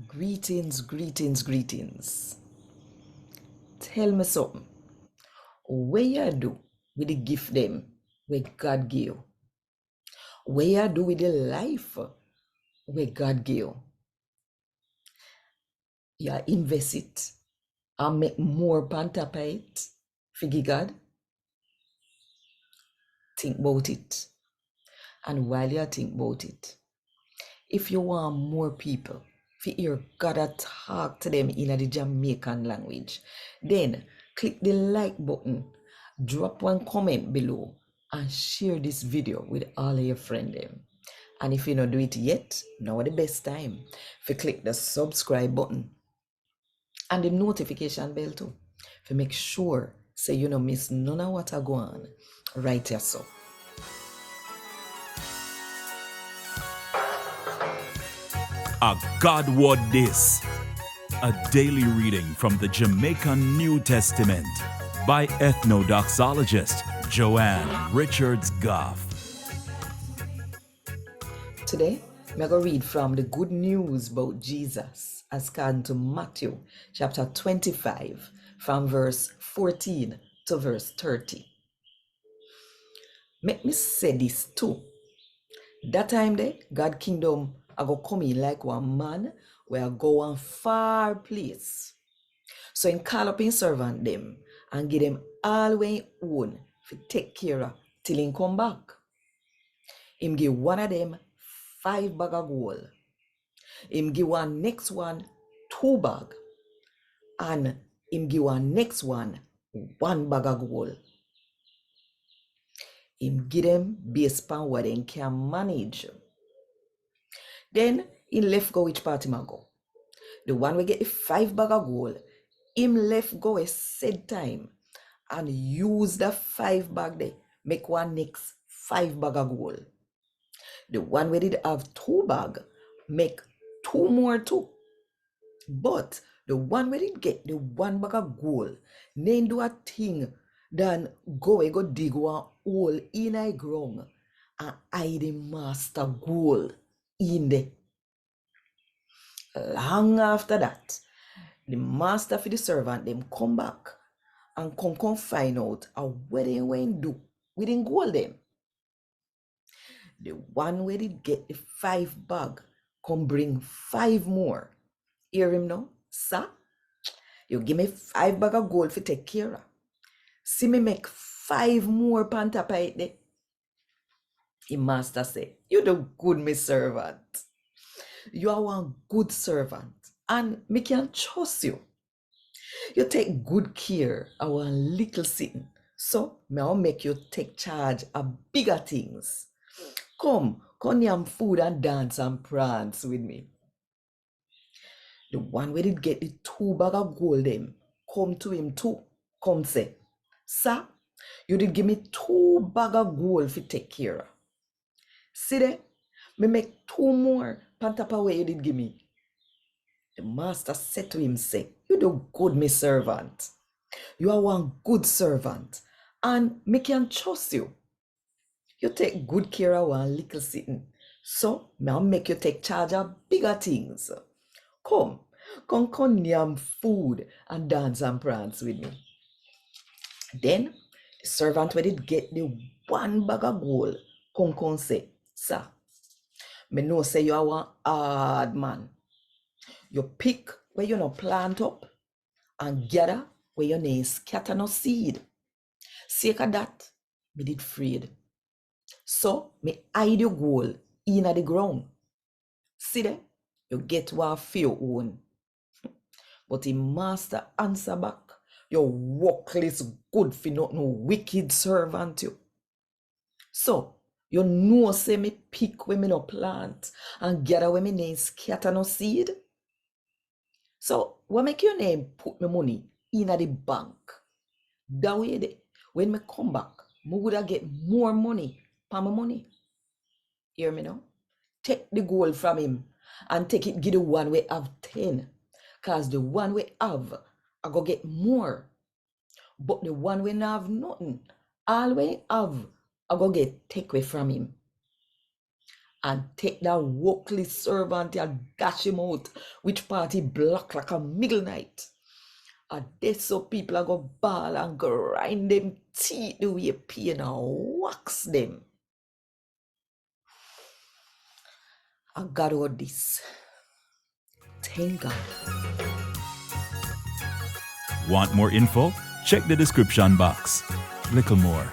Greetings, greetings, greetings. Tell me something. What you do with the gift them where God give you? What you do with the life where God give you? You invest it and make more pantapa it. Figure God, think about it. And while you think about it, if you want more people to hear God talk to them in the Jamaican language, then click the like button, drop one comment below, and share this video with all of your friends. And if you don't do it yet, now the best time to click the subscribe button and the notification bell too, to make sure so you don't miss none of what I go on right here. So A God Word This, a daily reading from the Jamaican New Testament by Ethnodoxologist Joanne Richards Goffe. today, I'm going to read from the good news about Jesus as according to Matthew chapter 25 from verse 14 to verse 30. Make me say this too. That time there, God kingdom I go come in like one man where I go one far place. So in call up in servant them and give them all way own to take care of till he come back. Him give one of them 5 bag of gold. Him give one next one 2 bag. And him give one next one 1 bag of gold. Him give them based upon what they can manage. Then he left go which part him a go. The one we get the 5 bag of gold, him left go a said time and use the 5 bag there, make one next 5 bag of gold. The one we did have 2 bag, make 2 more too. But the one we did get the 1 bag of gold, then do a thing, then go dig one hole in a ground and hide the master gold in there. Long after that, the master for the servant them come back and come find out what they went do with the gold them. The one where did get the 5 bag come bring 5 more. Hear him now? Sir, you give me 5 bag of gold for take care of. See me make 5 more panta pie there. The master say, you do good, me servant. You are one good servant and me can trust you. You take good care of one little thing. So me I'll make you take charge of bigger things. Come yam food and dance and prance with me. The one where did get the 2 bag of gold them, come to him too. Come say, sir, you did give me 2 bag of gold for take care of. See there, me make 2 more pantapa way you did give me. The master said to him, say, you do good, me servant. You are one good servant, and me can trust you. You take good care of one little sitting. So, me I'll make you take charge of bigger things. Come yam food and dance and prance with me. Then the servant when it get the 1 bag of gold, come say, sir, me know say you are one hard man. You pick where you no plant up and gather where you no scatter no seed. Sake of that, me did afraid. So me hide your gold in the ground. See there, you get what for your own. But the master answer back, your workless good for not no wicked servant you. So, you know say me pick when me no plant and gather when me name scatter no seed. So, what make your name put me money in the bank? That way de, when me come back, me would get more money for my money. Hear me now? Take the gold from him and take it give the one we have 10. Cause the one we have, I go get more. But the one we not have nothing, all we have, I go get take away from him. and take that workless servant and dash him out, which party black like a middle night. And this so people are go ball and grind them teeth the way pain and wax them. And God heard this. Thank God. Want more info? Check the description box. Little more.